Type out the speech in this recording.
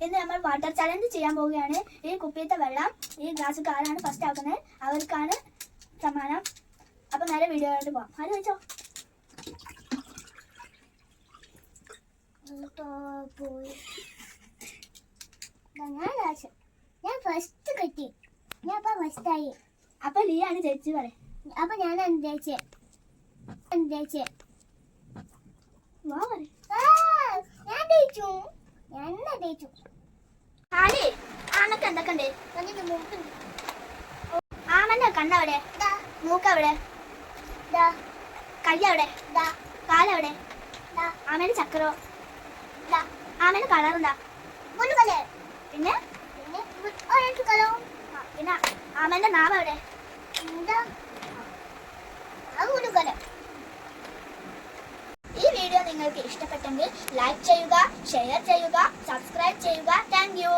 ഇന്ന് നമ്മൾ water challenge ചെയ്യാൻ പോവുകയാണ്. ഈ കുപ്പിയത്തെ വെള്ളം ഈ ഗ്ലാസ് ആരാണ് ഫസ്റ്റ് ആക്കുന്നത് അവർക്കാണ് സമ്മാനം. അപ്പൊ നേരെ വീഡിയോയിലോട്ട് പോവാം. ആര് വെച്ചോ ഞാൻ ഫസ്റ്റ് കിട്ടി. ഞാൻ ഫസ്റ്റായി. അപ്പൊ ലിയാണ് ജയിച്ചു പറ. അപ്പൊ ഞാൻ ജയിച്ചേ. വാ പറ. ഞാൻ ജയിച്ചു. ആടി ആമക്ക് എന്തൊക്കെ ഉണ്ട്? ആമന്റെ കണ്ണവിടെ, മൂക്കവിടെ, കയ്യവിടെ, കാലവിടെ, ആമേന്റെ ചക്രോ, ആമേന്റെ കളറുണ്ടാ, പിന്നെ പിന്നെ ആമേന്റെ നാവവിടെ. ഈ വീഡിയോ നിങ്ങൾക്ക് ഇഷ്ടപ്പെട്ടെങ്കിൽ ലൈക്ക് ചെയ്യുക, ഷെയർ ചെയ്യുക, സബ്സ്ക്രൈബ് ചെയ്യുക. Thank you.